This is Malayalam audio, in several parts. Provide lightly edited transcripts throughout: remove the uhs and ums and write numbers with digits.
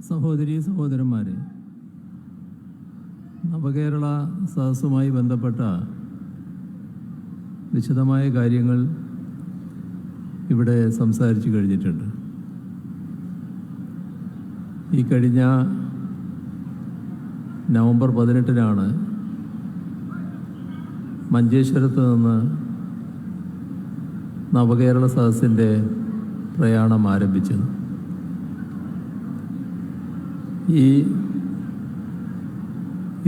സഹോദരീ സഹോദരന്മാരെ, നവകേരള സദസ്സുമായി ബന്ധപ്പെട്ട വിശദമായ കാര്യങ്ങൾ ഇവിടെ സംസാരിച്ചു കഴിഞ്ഞിട്ടുണ്ട്. ഈ കഴിഞ്ഞ നവംബർ 18-നാണ് മഞ്ചേശ്വരത്ത് നിന്ന് നവകേരള സദസ്സിൻ്റെ പ്രയാണം ആരംഭിച്ചത്. ഈ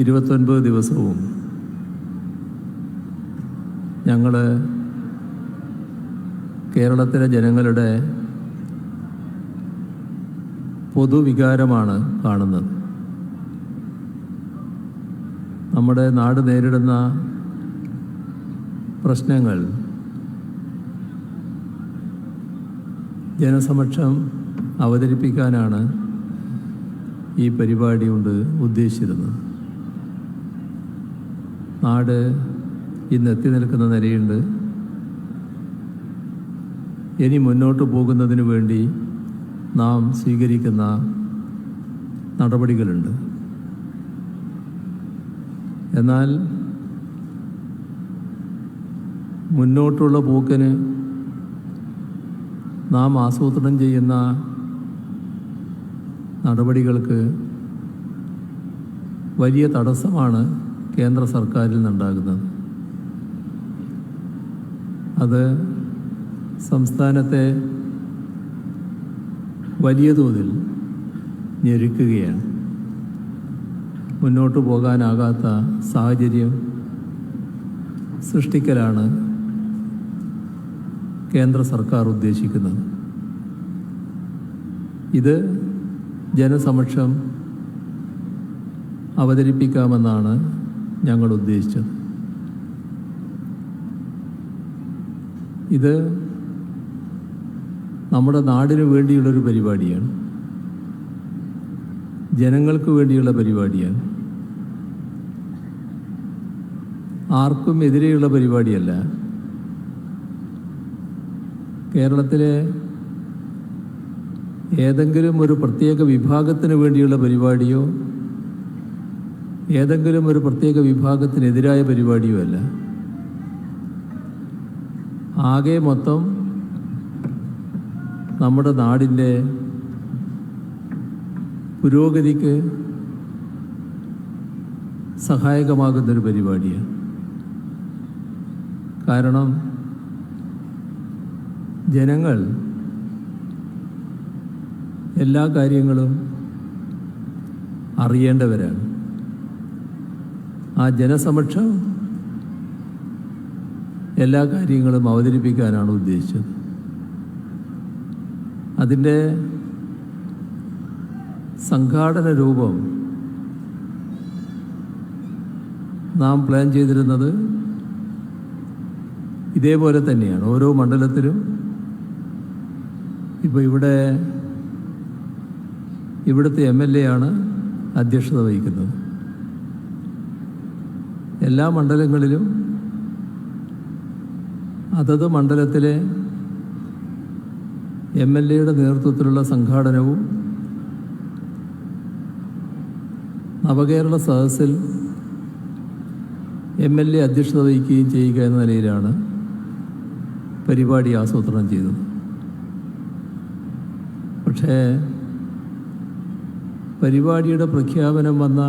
29 ദിവസവും ഞങ്ങൾ കേരളത്തിലെ ജനങ്ങളുടെ പൊതുവികാരമാണ് കാണുന്നത്. നമ്മുടെ നാട് നേരിടുന്ന പ്രശ്നങ്ങൾ ജനസമക്ഷം അവതരിപ്പിക്കാനാണ് ഈ പരിപാടി കൊണ്ട് ഉദ്ദേശിച്ചിരുന്നത്. നാട് ഇന്ന് എത്തി നിൽക്കുന്ന നിലയുണ്ട്. ഇനി മുന്നോട്ട് പോകുന്നതിന് വേണ്ടി നാം സ്വീകരിക്കുന്ന നടപടികളുണ്ട്. എന്നാൽ മുന്നോട്ടുള്ള പോക്കിന് നാം ആസൂത്രണം ചെയ്യുന്ന നടപടികൾക്ക് വലിയ തടസ്സമാണ് കേന്ദ്ര സർക്കാരിൽ നിന്നുണ്ടാകുന്നത്. അത് സംസ്ഥാനത്തെ വലിയ തോതിൽ ഞെരുക്കുകയാണ്. മുന്നോട്ട് പോകാനാകാത്ത സാഹചര്യം സൃഷ്ടിക്കലാണ് കേന്ദ്ര സർക്കാർ ഉദ്ദേശിക്കുന്നത്. ഇത് ജനസമക്ഷം അവതരിപ്പിക്കാമെന്നാണ് ഞങ്ങൾ ഉദ്ദേശിച്ചത്. ഇത് നമ്മുടെ നാടിനു വേണ്ടിയുള്ളൊരു പരിപാടിയാണ്, ജനങ്ങൾക്ക് വേണ്ടിയുള്ള പരിപാടിയാണ്. ആർക്കും എതിരെയുള്ള പരിപാടിയല്ല. കേരളത്തിലെ ഏതെങ്കിലും ഒരു പ്രത്യേക വിഭാഗത്തിന് വേണ്ടിയുള്ള പരിപാടിയോ ഏതെങ്കിലും ഒരു പ്രത്യേക വിഭാഗത്തിനെതിരായ പരിപാടിയോ അല്ല. ആകെ മൊത്തം നമ്മുടെ നാടിൻ്റെ പുരോഗതിക്ക് സഹായകമാകുന്നൊരു പരിപാടിയാണ്. കാരണം ജനങ്ങൾ എല്ലാ കാര്യങ്ങളും അറിയേണ്ടവരാണ്. ആ ജനസമക്ഷം എല്ലാ കാര്യങ്ങളും അവതരിപ്പിക്കാനാണ് ഉദ്ദേശിച്ചത്. അതിൻ്റെ സംഘാടന രൂപം നാം പ്ലാൻ ചെയ്തിരുന്നത് ഇതേപോലെ തന്നെയാണ്. ഓരോ മണ്ഡലത്തിലും ഇപ്പോൾ ഇവിടുത്തെ MLA ആണ് അധ്യക്ഷത വഹിക്കുന്നത്. എല്ലാ മണ്ഡലങ്ങളിലും അതത് മണ്ഡലത്തിലെ MLAയുടെ നേതൃത്വത്തിലുള്ള സംഘാടനവും നവകേരള സദസ്സിൽ MLA അധ്യക്ഷത വഹിക്കുകയും ചെയ്യുക എന്ന നിലയിലാണ് പരിപാടി ആസൂത്രണം ചെയ്തത്. പക്ഷേ പരിപാടിയുടെ പ്രഖ്യാപനം വന്ന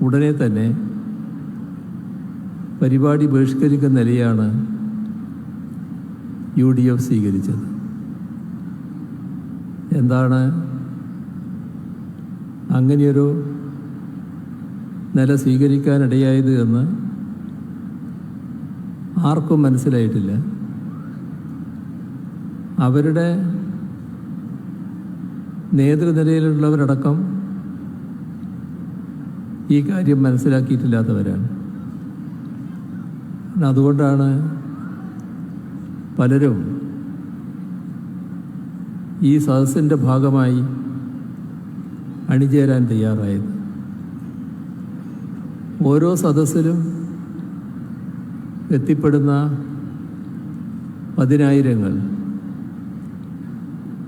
ഉടനെ തന്നെ പരിപാടി ബഹിഷ്കരിക്കുന്ന നിലയാണ് UDF സ്വീകരിച്ചത്. എന്താണ് അങ്ങനെയൊരു നില സ്വീകരിക്കാനിടയായത് എന്ന് ആർക്കും മനസ്സിലായിട്ടില്ല. അവരുടെ നേതൃനിരയിലുള്ളവരടക്കം ഈ കാര്യം മനസ്സിലാക്കിയിട്ടില്ലാത്തവരാണ്. അതുകൊണ്ടാണ് പലരും ഈ സദസ്സിൻ്റെ ഭാഗമായി അണിചേരാൻ തയ്യാറായത്. ഓരോ സദസ്സിലും എത്തിപ്പെടുന്ന പതിനായിരങ്ങൾ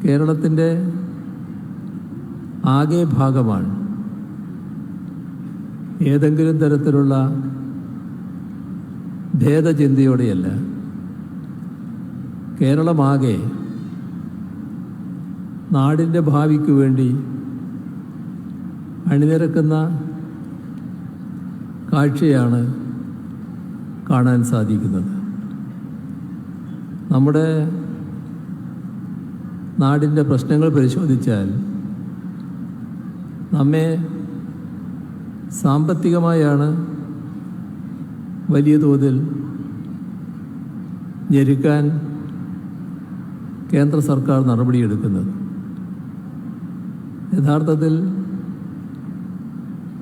കേരളത്തിൻ്റെ ആകെ ഭാഗമാണ്. ഏതെങ്കിലും തരത്തിലുള്ള ഭേദചിന്തയോടെയല്ല. കേരളമാകെ നാടിൻ്റെ ഭാവിക്ക് വേണ്ടി അണിനിരക്കുന്ന കാഴ്ചയാണ് കാണാൻ സാധിക്കുന്നത്. നമ്മുടെ നാടിൻ്റെ പ്രശ്നങ്ങൾ പരിശോധിച്ചാൽ നമ്മെ സാമ്പത്തികമായാണ് വലിയ തോതിൽ ഞെരുക്കാൻ കേന്ദ്ര സർക്കാർ നടപടിയെടുക്കുന്നത്. യഥാർത്ഥത്തിൽ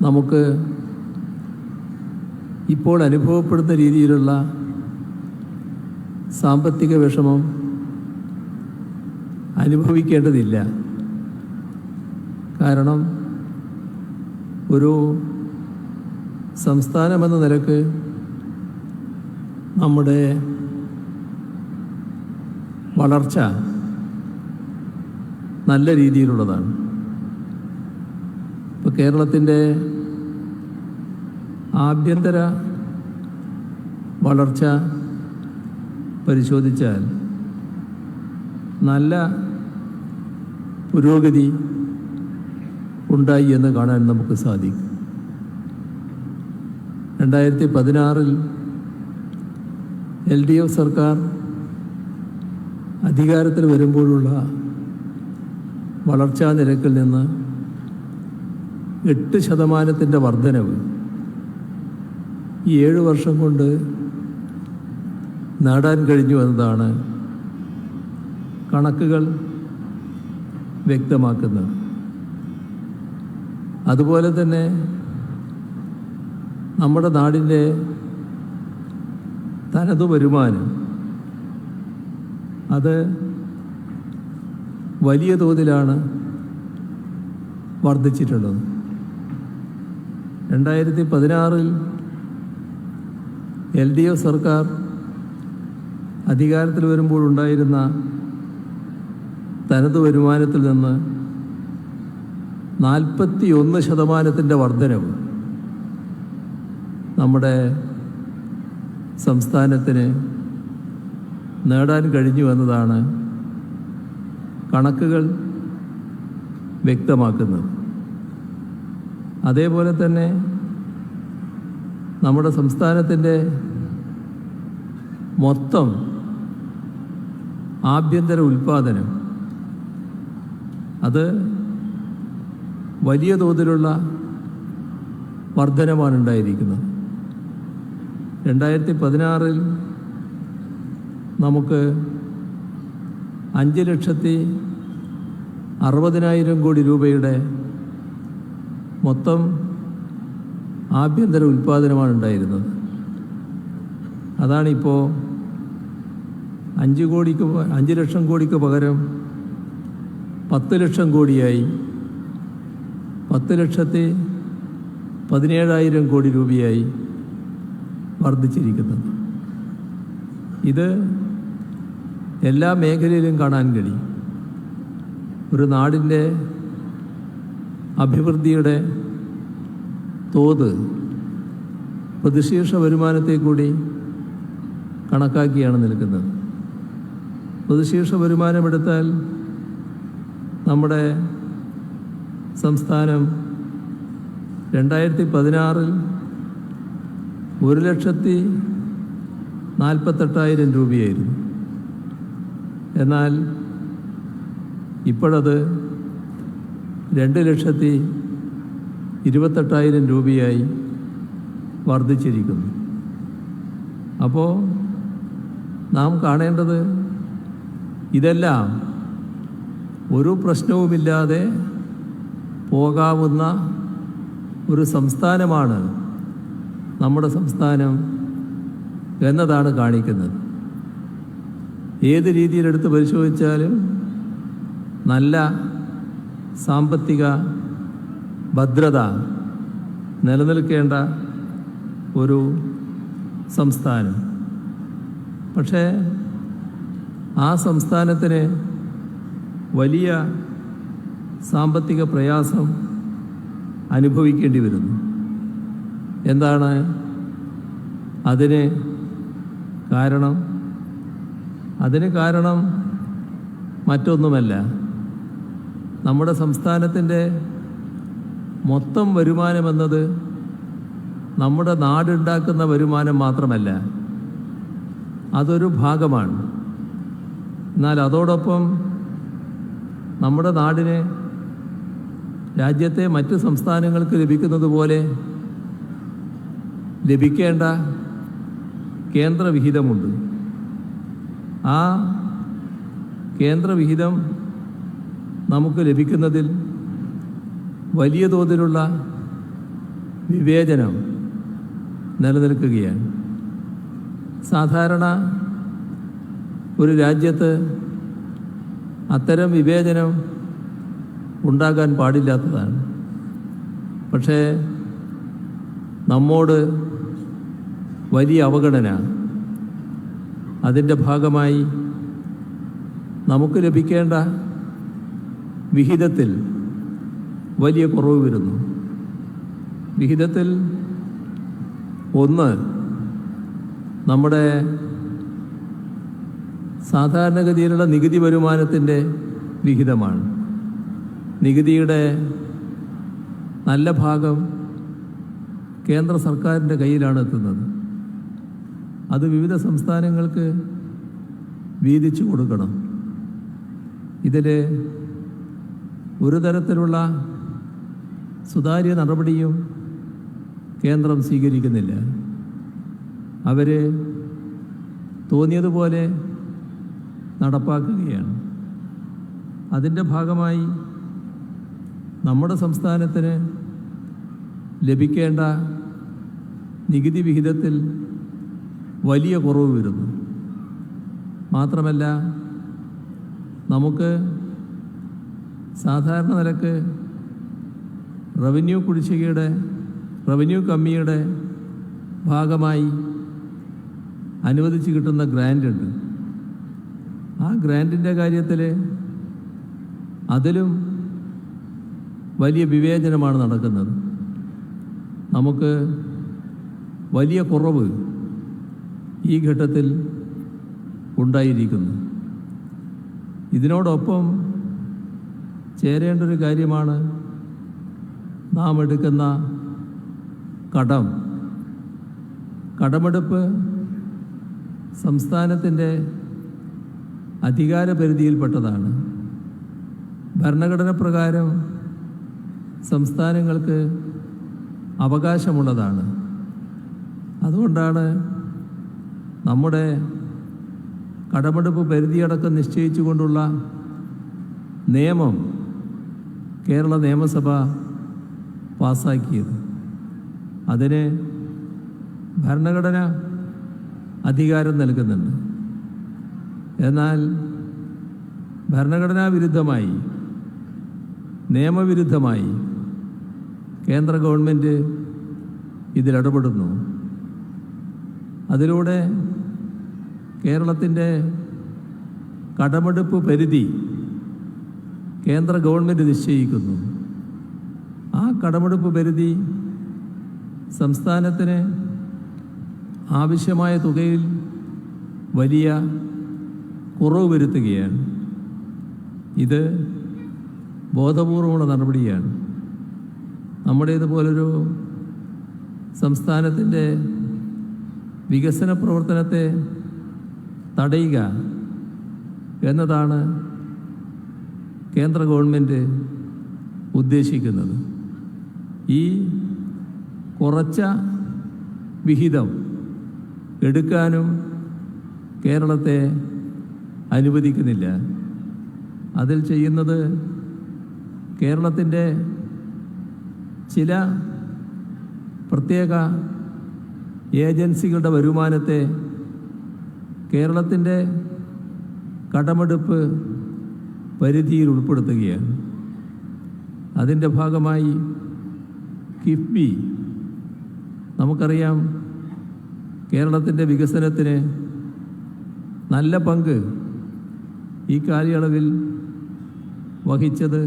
നമുക്ക് ഇപ്പോൾ അനുഭവപ്പെടുന്ന രീതിയിലുള്ള സാമ്പത്തിക വിഷമം അനുഭവിക്കേണ്ടതില്ല. കാരണം ഒരു സംസ്ഥാനമെന്ന നിലക്ക് നമ്മുടെ വളർച്ച നല്ല രീതിയിലുള്ളതാണ്. ഇപ്പോൾ കേരളത്തിൻ്റെ ആഭ്യന്തര വളർച്ച പരിശോധിച്ചാൽ നല്ല പുരോഗതി ഉണ്ടായി എന്ന് കാണാൻ നമുക്ക് സാധിക്കും. 2016 LDF സർക്കാർ അധികാരത്തിൽ വരുമ്പോഴുള്ള വളർച്ചാ നിരക്കിൽ നിന്ന് 8% വർധനവ് ഈ 7 വർഷം കൊണ്ട് നേടാൻ കഴിഞ്ഞു എന്നതാണ് കണക്കുകൾ വ്യക്തമാക്കുന്നത്. അതുപോലെ തന്നെ നമ്മുടെ നാടിൻ്റെ തനതു വരുമാനം അത് വലിയ തോതിലാണ് വർദ്ധിച്ചിട്ടുള്ളത്. 2016 LDF സർക്കാർ അധികാരത്തിൽ വരുമ്പോഴുണ്ടായിരുന്ന തനതു വരുമാനത്തിൽ നിന്ന് 41% വർധനവ് നമ്മുടെ സംസ്ഥാനത്തിന് നേടാൻ കഴിഞ്ഞു എന്നതാണ് കണക്കുകൾ വ്യക്തമാക്കുന്നത്. അതേപോലെ തന്നെ നമ്മുടെ സംസ്ഥാനത്തിൻ്റെ മൊത്തം ആഭ്യന്തര ഉൽപ്പാദനം അത് വലിയ തോതിലുള്ള വർധനമാണ് ഉണ്ടായിരിക്കുന്നത്. 2016 നമുക്ക് 5,60,000 കോടി രൂപയുടെ മൊത്തം ആഭ്യന്തര ഉൽപ്പാദനമാണ് ഉണ്ടായിരുന്നത്. അതാണിപ്പോൾ 5 ലക്ഷം കോടിക്ക് പകരം 10 ലക്ഷം കോടിയായി 10,17,000 കോടി രൂപയായി വർദ്ധിച്ചിരിക്കുന്നത്. ഇത് എല്ലാ മേഖലയിലും കാണാൻ കഴിയും. ഒരു നാടിൻ്റെ അഭിവൃദ്ധിയുടെ തോത് പ്രതിശീർഷ വരുമാനത്തെ കൂടി കണക്കാക്കിയാണ് നിൽക്കുന്നത്. പ്രതിശീർഷ വരുമാനമെടുത്താൽ നമ്മുടെ സംസ്ഥാനം 2016 1,48,000 രൂപയായിരുന്നു. എന്നാൽ ഇപ്പോഴത് 2,28,000 രൂപയായി വർദ്ധിച്ചിരിക്കുന്നു. അപ്പോൾ നാം കാണേണ്ടത് ഇതെല്ലാം ഒരു പ്രശ്നവുമില്ലാതെ പോകാവുന്ന ഒരു സംസ്ഥാനമാണ് നമ്മുടെ സംസ്ഥാനം എന്നതാണ് കാണിക്കുന്നത്. ഏത് രീതിയിലെടുത്ത് പരിശോധിച്ചാലും നല്ല സാമ്പത്തിക ഭദ്രത നിലനിൽക്കേണ്ട ഒരു സംസ്ഥാനം. പക്ഷേ ആ സംസ്ഥാനത്തിന് വലിയ സാമ്പത്തിക പ്രയാസം അനുഭവിക്കേണ്ടി വരുന്നു. എന്താണ് അതിന് കാരണം? അതിന് കാരണം മറ്റൊന്നുമല്ല, നമ്മുടെ സംസ്ഥാനത്തിൻ്റെ മൊത്തം വരുമാനമെന്നത് നമ്മുടെ നാടുണ്ടാക്കുന്ന വരുമാനം മാത്രമല്ല, അതൊരു ഭാഗമാണ്. എന്നാൽ അതോടൊപ്പം നമ്മുടെ നാടിന് രാജ്യത്തെ മറ്റ് സംസ്ഥാനങ്ങൾക്ക് ലഭിക്കുന്നത് പോലെ ലഭിക്കേണ്ട കേന്ദ്രവിഹിതമുണ്ട്. ആ കേന്ദ്രവിഹിതം നമുക്ക് ലഭിക്കുന്നതിൽ വലിയ തോതിലുള്ള വിവേചനം നിലനിൽക്കുകയാണ്. സാധാരണ ഒരു രാജ്യത്ത് അത്തരം വിവേചനം ഉണ്ടാകാൻ പാടില്ലാത്തതാണ്. പക്ഷേ നമ്മോട് വലിയ അവഗണന, അതിൻ്റെ ഭാഗമായി നമുക്ക് ലഭിക്കേണ്ട വിഹിതത്തിൽ വലിയ കുറവ് വരുന്നു. വിഹിതത്തിൽ ഒന്ന് നമ്മുടെ സാധാരണഗതിയിലുള്ള നികുതി വരുമാനത്തിൻ്റെ വിഹിതമാണ്. നികുതിയുടെ നല്ല ഭാഗം കേന്ദ്ര സർക്കാരിൻ്റെ കയ്യിലാണ് എത്തുന്നത്. അത് വിവിധ സംസ്ഥാനങ്ങൾക്ക് വീതിച്ചു കൊടുക്കണം. ഇതിൽ ഒരു തരത്തിലുള്ള സുതാര്യ നടപടിയും കേന്ദ്രം സ്വീകരിക്കുന്നില്ല. അവർ തോന്നിയതുപോലെ നടപ്പാക്കുകയാണ്. അതിൻ്റെ ഭാഗമായി നമ്മുടെ സംസ്ഥാനത്തിന് ലഭിക്കേണ്ട നികുതി വിഹിതത്തിൽ വലിയ കുറവ് വരുന്നു. മാത്രമല്ല, നമുക്ക് സാധാരണ നിലക്ക് റവന്യൂ കമ്മിയുടെ ഭാഗമായി അനുവദിച്ച് കിട്ടുന്ന ഗ്രാൻ്റ് ഉണ്ട്. ആ ഗ്രാൻറ്റിൻ്റെ കാര്യത്തിൽ അതിലും വലിയ വിവേചനമാണ് നടക്കുന്നത്. നമുക്ക് വലിയ കുറവ് ഈ ഘട്ടത്തിൽ ഉണ്ടായിരിക്കുന്നു. ഇതിനോടൊപ്പം ചേരേണ്ട ഒരു കാര്യമാണ് നാം എടുക്കുന്ന കടമെടുപ്പ് സംസ്ഥാനത്തിൻ്റെ അധികാരപരിധിയിൽപ്പെട്ടതാണ്. ഭരണഘടന പ്രകാരം സംസ്ഥാനങ്ങൾക്ക് അവകാശമുള്ളതാണ്. അതുകൊണ്ടാണ് നമ്മുടെ കടമെടുപ്പ് പരിധിയടക്കം നിശ്ചയിച്ചുകൊണ്ടുള്ള നിയമം കേരള നിയമസഭ പാസാക്കിയത്. അതിന് ഭരണഘടന അധികാരം നൽകുന്നുണ്ട്. എന്നാൽ ഭരണഘടനാ വിരുദ്ധമായി, നിയമവിരുദ്ധമായി കേന്ദ്ര ഗവൺമെൻറ് ഇതിലിടപെടുന്നു. അതിലൂടെ കേരളത്തിൻ്റെ കടമെടുപ്പ് പരിധി കേന്ദ്ര ഗവൺമെൻറ് നിശ്ചയിക്കുന്നു. ആ കടമെടുപ്പ് പരിധി സംസ്ഥാനത്തിന് ആവശ്യമായ തുകയിൽ വലിയ കുറവ് വരുത്തുകയാണ്. ഇത് ബോധപൂർവമുള്ള നടപടിയാണ്. നമ്മുടേതുപോലൊരു സംസ്ഥാനത്തിൻ്റെ വികസന പ്രവർത്തനത്തെ തടയുക എന്നതാണ് കേന്ദ്ര ഗവൺമെൻറ് ഉദ്ദേശിക്കുന്നത്. ഈ കുറച്ച വിഹിതം എടുക്കാനും കേരളത്തെ അനുവദിക്കുന്നില്ല. അതിൽ ചെയ്യുന്നത് കേരളത്തിൻ്റെ ചില പ്രത്യേക ഏജൻസികളുടെ വരുമാനത്തെ കേരളത്തിൻ്റെ കടമെടുപ്പ് പരിധിയിൽ ഉൾപ്പെടുത്തുകയാണ്. അതിൻ്റെ ഭാഗമായി കിഫ്ബി, നമുക്കറിയാം, കേരളത്തിൻ്റെ വികസനത്തിന് നല്ല പങ്ക് ഈ കാലയളവിൽ വഹിച്ചത്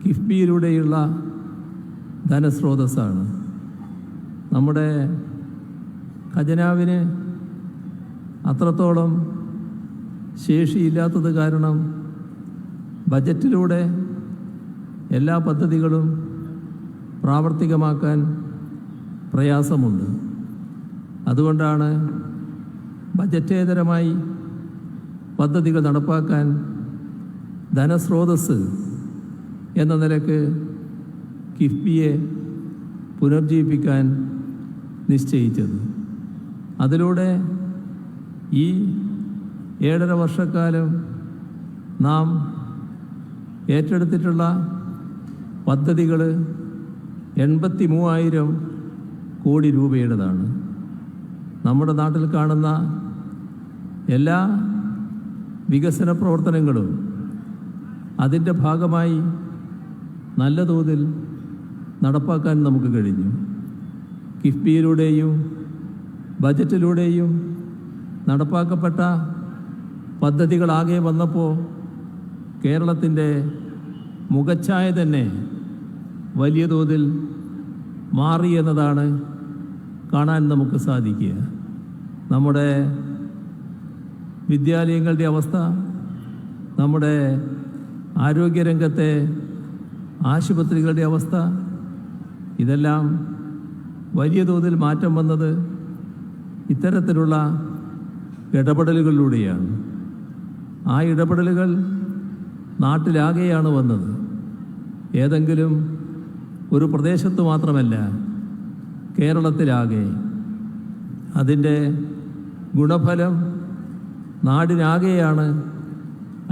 കിഫ്ബിയിലൂടെയുള്ള ധനസ്രോതസ്സാണ്. നമ്മുടെ ഖജനാവിന് അത്രത്തോളം ശേഷിയില്ലാത്തത് കാരണം ബജറ്റിലൂടെ എല്ലാ പദ്ധതികളും പ്രാവർത്തികമാക്കാൻ പ്രയാസമുണ്ട്. അതുകൊണ്ടാണ് ബജറ്റേതരമായി പദ്ധതികൾ നടപ്പാക്കാൻ ധനസ്രോതസ്സ് എന്ന നിലക്ക് കിഫ്ബിയെ പുനർജീവിപ്പിക്കാൻ നിശ്ചയിച്ചത്. അതിലൂടെ ഈ 7.5 വർഷക്കാലം നാം ഏറ്റെടുത്തിട്ടുള്ള പദ്ധതികൾ 83,000 കോടി രൂപയുടേതാണ്. നമ്മുടെ നാട്ടിൽ കാണുന്ന എല്ലാ വികസന പ്രവർത്തനങ്ങളും അതിൻ്റെ ഭാഗമായി നല്ല തോതിൽ നടപ്പാക്കാൻ നമുക്ക് കഴിഞ്ഞു. കിഫ്ബിയിലൂടെയും ബജറ്റിലൂടെയും നടപ്പാക്കപ്പെട്ട പദ്ധതികളാകെ വന്നപ്പോൾ കേരളത്തിൻ്റെ മുഖച്ഛായ തന്നെ വലിയ തോതിൽ മാറി എന്നതാണ് കാണാൻ നമുക്ക് സാധിക്കുക. നമ്മുടെ വിദ്യാലയങ്ങളുടെ അവസ്ഥ, നമ്മുടെ ആരോഗ്യരംഗത്തെ ആശുപത്രികളുടെ അവസ്ഥ, ഇതെല്ലാം വലിയ തോതിൽ മാറ്റം വന്നത് ഇത്തരത്തിലുള്ള ഇടപെടലുകളിലൂടെയാണ്. ആ ഇടപെടലുകൾ നാട്ടിലാകെയാണ് വന്നത്. ഏതെങ്കിലും ഒരു പ്രദേശത്ത് മാത്രമല്ല, കേരളത്തിലാകെ. അതിൻ്റെ ഗുണഫലം നാടിനാകെയാണ്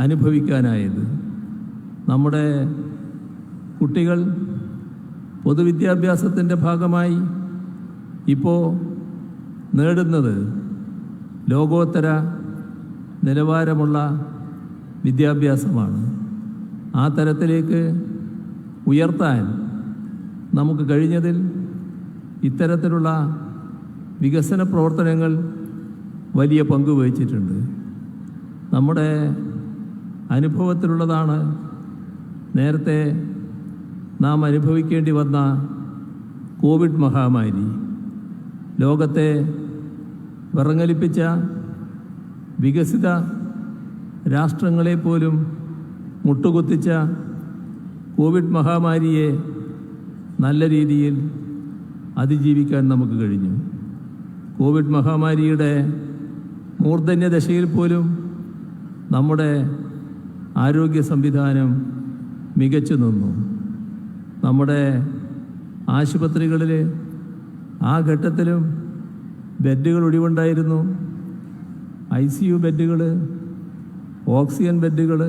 അനുഭവിക്കാനായത്. നമ്മുടെ കുട്ടികൾ പൊതുവിദ്യാഭ്യാസത്തിൻ്റെ ഭാഗമായി ഇപ്പോൾ നേടുന്നത് ലോകോത്തര നിലവാരമുള്ള വിദ്യാഭ്യാസമാണ്. ആ തരത്തിലേക്ക് ഉയർത്താൻ നമുക്ക് കഴിഞ്ഞതിൽ ഇത്തരത്തിലുള്ള വികസന പ്രവർത്തനങ്ങൾ വലിയ പങ്ക് വഹിച്ചിട്ടുണ്ട്. നമ്മുടെ അനുഭവത്തിലുള്ളതാണ് നേരത്തെ നാം അനുഭവിക്കേണ്ടി വന്ന കോവിഡ് മഹാമാരി. ലോകത്തെ വിറങ്ങലിപ്പിച്ച വികസിത രാഷ്ട്രങ്ങളെപ്പോലും മുട്ടുകുത്തിച്ച കോവിഡ് മഹാമാരിയെ നല്ല രീതിയിൽ അതിജീവിക്കാൻ നമുക്ക് കഴിഞ്ഞു. കോവിഡ് മഹാമാരിയുടെ മൂർധന്യദശയിൽ പോലും നമ്മുടെ ആരോഗ്യ സംവിധാനം മികച്ചു നിന്നു. നമ്മുടെ ആശുപത്രികളിൽ ആ ഘട്ടത്തിലും ബെഡുകൾ ഒഴിവുണ്ടായിരുന്നു. ICU ബെഡുകൾ, ഓക്സിജൻ ബെഡുകൾ,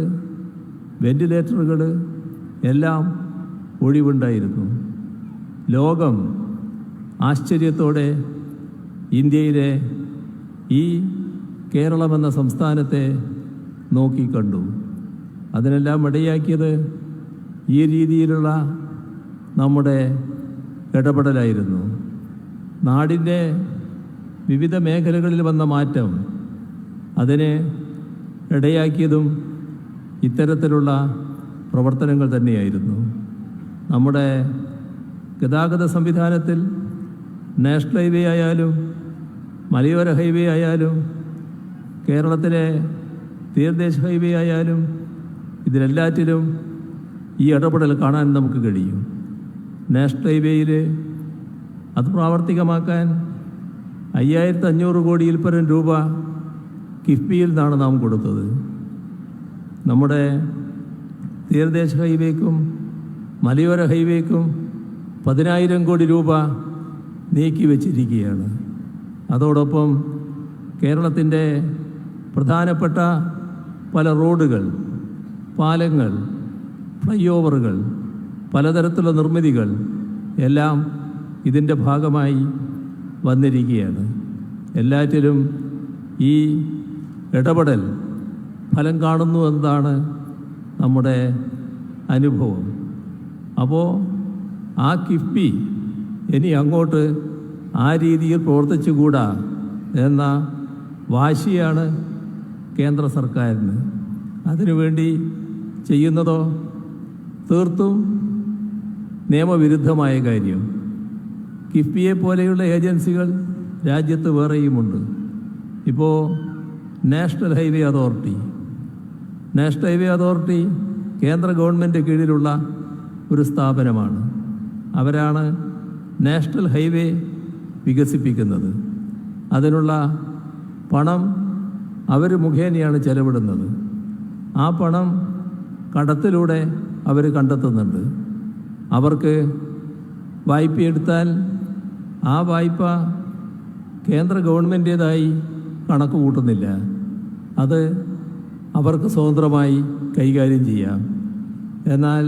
വെന്റിലേറ്ററുകൾ എല്ലാം ഒഴിവുണ്ടായിരുന്നു. ലോകം ആശ്ചര്യത്തോടെ ഇന്ത്യയിലെ ഈ കേരളമെന്ന സംസ്ഥാനത്തെ നോക്കിക്കണ്ടു. അതിനെല്ലാം ഇടയാക്കിയത് ഈ രീതിയിലുള്ള നമ്മുടെ ഇടപെടലായിരുന്നു. നാടിൻ്റെ വിവിധ മേഖലകളിൽ വന്ന മാറ്റം, അതിന് ഇടയാക്കിയതും ഇത്തരത്തിലുള്ള പ്രവർത്തനങ്ങൾ തന്നെയായിരുന്നു. നമ്മുടെ ഗതാഗത സംവിധാനത്തിൽ നാഷണൽ ഹൈവേ ആയാലും മലയോര ഹൈവേ ആയാലും കേരളത്തിലെ തീരദേശ ഹൈവേ ആയാലും ഇതിലെല്ലാറ്റിലും ഈ ഇടപെടൽ കാണാൻ നമുക്ക് കഴിയും. നാഷണൽ ഹൈവേയിൽ അത് പ്രാവർത്തികമാക്കാൻ 5500 കോടിയിൽ പരം രൂപ കിഫ്ബിയിൽ നിന്നാണ് നാം കൊടുത്തത്. നമ്മുടെ തീരദേശ ഹൈവേക്കും മലയോര ഹൈവേക്കും 10,000 കോടി രൂപ നീക്കി വച്ചിരിക്കുകയാണ്. അതോടൊപ്പം കേരളത്തിൻ്റെ പ്രധാനപ്പെട്ട പല റോഡുകൾ, പാലങ്ങൾ, ഫ്ലൈ ഓവറുകൾ, പലതരത്തിലുള്ള നിർമ്മിതികൾ എല്ലാം ഇതിൻ്റെ ഭാഗമായി വന്നിരിക്കുകയാണ്. എല്ലാറ്റിലും ഈ ഇടപെടൽ ഫലം കാണുന്നു എന്നതാണ് നമ്മുടെ അനുഭവം. അപ്പോൾ ആ കിഫ്ബി ഇനി അങ്ങോട്ട് ആ രീതിയിൽ പ്രവർത്തിച്ചുകൂടാ എന്ന വാശിയാണ് കേന്ദ്ര സർക്കാരിന്. അതിനുവേണ്ടി ചെയ്യുന്നതോ തീർത്തും നിയമവിരുദ്ധമായ കാര്യം. കിഫ്ബിയെ പോലെയുള്ള ഏജൻസികൾ രാജ്യത്ത് വേറെയുമുണ്ട്. ഇപ്പോൾ നാഷണൽ ഹൈവേ അതോറിറ്റി കേന്ദ്ര ഗവൺമെൻറ് കീഴിലുള്ള ഒരു സ്ഥാപനമാണ്. അവരാണ് നാഷണൽ ഹൈവേ വികസിപ്പിക്കുന്നത്. അതിനുള്ള പണം അവർ മുഖേനയാണ് ചെലവിടുന്നത്. ആ പണം കടത്തിലൂടെ അവർ കണ്ടെത്തുന്നുണ്ട്. അവർക്ക് വായ്പയെടുത്താൽ ആ വായ്പ കേന്ദ്ര ഗവൺമെൻറ്റേതായി കണക്ക് കൂട്ടുന്നില്ല. അത് അവർക്ക് സ്വതന്ത്രമായി കൈകാര്യം ചെയ്യാം. എന്നാൽ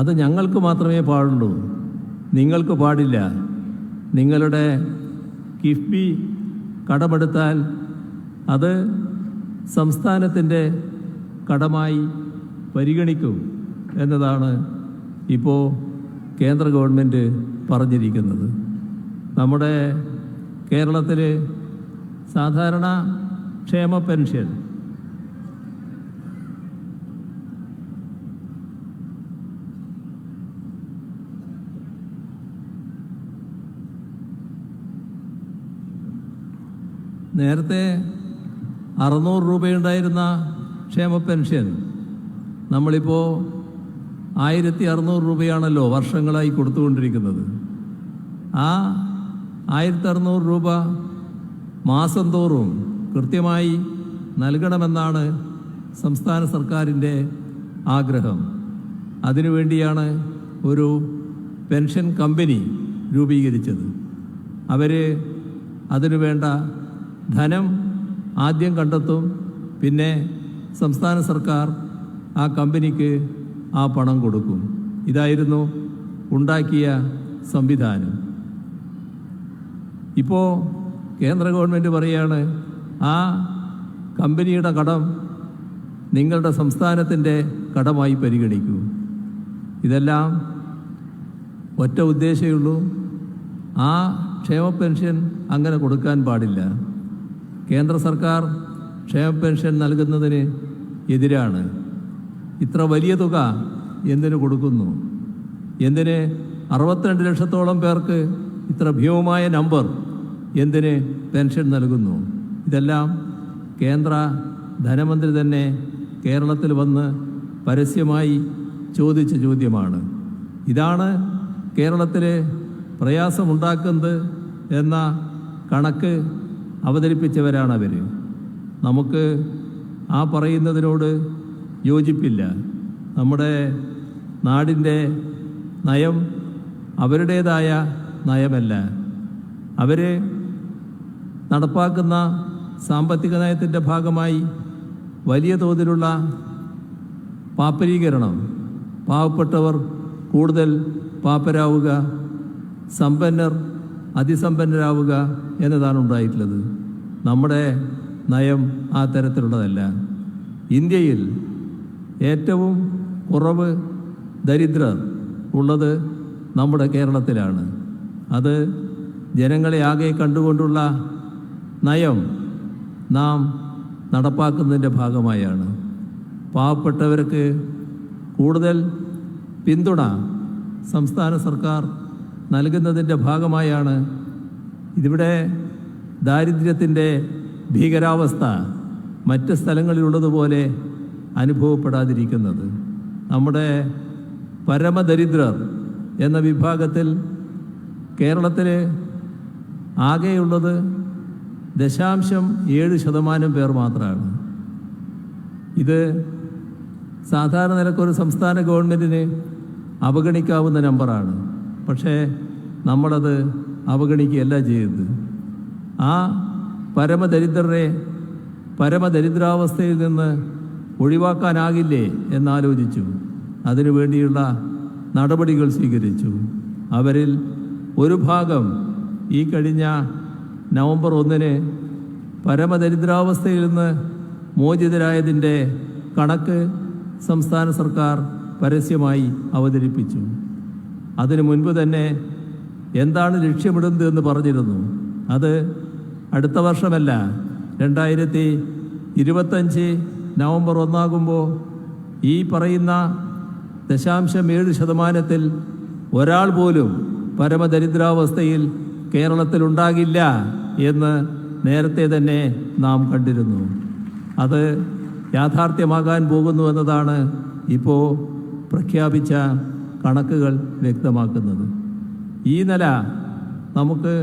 അത് ഞങ്ങൾക്ക് മാത്രമേ പാടുള്ളൂ, നിങ്ങൾക്ക് പാടില്ല. നിങ്ങളുടെ കിഫ്ബി കടമെടുത്താൽ അത് സംസ്ഥാനത്തിൻ്റെ കടമായി പരിഗണിക്കും എന്നതാണ് ഇപ്പോൾ കേന്ദ്ര ഗവൺമെൻറ് പറഞ്ഞിരിക്കുന്നത്. നമ്മുടെ കേരളത്തിൽ സാധാരണ ക്ഷേമ പെൻഷൻ നേരത്തെ 600 രൂപയുണ്ടായിരുന്ന ക്ഷേമ പെൻഷൻ നമ്മളിപ്പോൾ 1600 രൂപയാണല്ലോ വർഷങ്ങളായി കൊടുത്തുകൊണ്ടിരിക്കുന്നത്. ആ 1600 രൂപ മാസം തോറും കൃത്യമായി നൽകണമെന്നാണ് സംസ്ഥാന സർക്കാരിൻ്റെ ആഗ്രഹം. അതിനുവേണ്ടിയാണ് ഒരു പെൻഷൻ കമ്പനി രൂപീകരിച്ചത്. അവർ അതിനുവേണ്ട ധനം ആദ്യം കണ്ടെത്തും, പിന്നെ സംസ്ഥാന സർക്കാർ ആ കമ്പനിക്ക് ആ പണം കൊടുക്കും. ഇതായിരുന്നു ഉണ്ടാക്കിയ സംവിധാനം. ഇപ്പോൾ കേന്ദ്ര ഗവൺമെൻറ് പറയുകയാണ് ആ കമ്പനിയുടെ കടം നിങ്ങളുടെ സംസ്ഥാനത്തിൻ്റെ കടമായി പരിഗണിക്കൂ. ഇതെല്ലാം ഒറ്റ ഉദ്ദേശമേ ഉള്ളൂ, ആ ക്ഷേമ പെൻഷൻ അങ്ങനെ കൊടുക്കാൻ പാടില്ല. കേന്ദ്ര സർക്കാർ ക്ഷേമ പെൻഷൻ നൽകുന്നതിന് എതിരാണ്. ഇത്ര വലിയ തുക എന്തിനു കൊടുക്കുന്നു? എന്തിന് 62 ലക്ഷത്തോളം പേർക്ക് ഇത്ര ഭീമമായ നമ്പർ എന്തിന് പെൻഷൻ നൽകുന്നു? ഇതെല്ലാം കേന്ദ്ര ധനമന്ത്രി തന്നെ കേരളത്തിൽ വന്ന് പരസ്യമായി ചോദിച്ച ചോദ്യമാണ്. ഇതാണ് കേരളത്തിൽ പ്രയാസമുണ്ടാക്കുന്നത് എന്ന കണക്ക് അവതരിപ്പിച്ചവരാണവർ. നമുക്ക് ആ പറയുന്നതിനോട് യോജിപ്പില്ല. നമ്മുടെ നാടിൻ്റെ നയം അവരുടേതായ നയമല്ല. അവർ നടപ്പാക്കുന്ന സാമ്പത്തിക നയത്തിൻ്റെ ഭാഗമായി വലിയ തോതിലുള്ള പാപ്പരീകരണം, പാവപ്പെട്ടവർ കൂടുതൽ പാപ്പരാവുക, സമ്പന്നർ അതിസമ്പന്നരാവുക എന്നതാണ് ഉണ്ടായിട്ടുള്ളത്. നമ്മുടെ നയം ആ തരത്തിലുള്ളതല്ല. ഇന്ത്യയിൽ ഏറ്റവും കുറവ് ദരിദ്രർ ഉള്ളത് നമ്മുടെ കേരളത്തിലാണ്. അത് ജനങ്ങളെ ആകെ കണ്ടുകൊണ്ടുള്ള നയം നാം നടപ്പാക്കുന്നതിൻ്റെ ഭാഗമായാണ്. പാവപ്പെട്ടവർക്ക് കൂടുതൽ പിന്തുണ സംസ്ഥാന സർക്കാർ നൽകുന്നതിൻ്റെ ഭാഗമായാണ് ഇതിവിടെ ദാരിദ്ര്യത്തിൻ്റെ ഭീകരാവസ്ഥ മറ്റ് സ്ഥലങ്ങളിലുള്ളതുപോലെ അനുഭവപ്പെടാതിരിക്കുന്നത്. നമ്മുടെ പരമദരിദ്രർ എന്ന വിഭാഗത്തിൽ കേരളത്തിൽ ആകെയുള്ളത് 0.7% പേർ മാത്രമാണ്. ഇത് സാധാരണ നിലക്കൊരു സംസ്ഥാന ഗവൺമെൻറ്റിന് അവഗണിക്കാവുന്ന നമ്പറാണ്. പക്ഷേ നമ്മളത് അവഗണിക്കുകയല്ല ചെയ്തത്. ആ പരമദരിദ്രരെ പരമദരിദ്രാവസ്ഥയിൽ നിന്ന് ഒഴിവാക്കാനാകില്ലേ എന്നാലോചിച്ചു. അതിനുവേണ്ടിയുള്ള നടപടികൾ സ്വീകരിച്ചു. അവരിൽ ഒരു ഭാഗം ഈ കഴിഞ്ഞ നവംബർ 1 പരമദരിദ്രാവസ്ഥയിൽ നിന്ന് മോചിതരായതിൻ്റെ കണക്ക് സംസ്ഥാന സർക്കാർ പരസ്യമായി അവതരിപ്പിച്ചു. അതിനു മുൻപ് തന്നെ എന്താണ് ലക്ഷ്യമിടുന്നത് എന്ന് പറഞ്ഞിരുന്നു. അത് അടുത്ത വർഷമല്ല, 2025 നവംബർ 1 ഈ പറയുന്ന 0.7% ഒരാൾ പോലും പരമദരിദ്രാവസ്ഥയിൽ കേരളത്തിലുണ്ടാകില്ല എന്ന് നേരത്തെ തന്നെ നാം കണ്ടിരുന്നു. അത് യാഥാർത്ഥ്യമാകാൻ പോകുന്നു എന്നതാണ് ഇപ്പോൾ പ്രഖ്യാപിച്ച കണക്കുകൾ വ്യക്തമാക്കുന്നത്. ഈ നില നമുക്ക്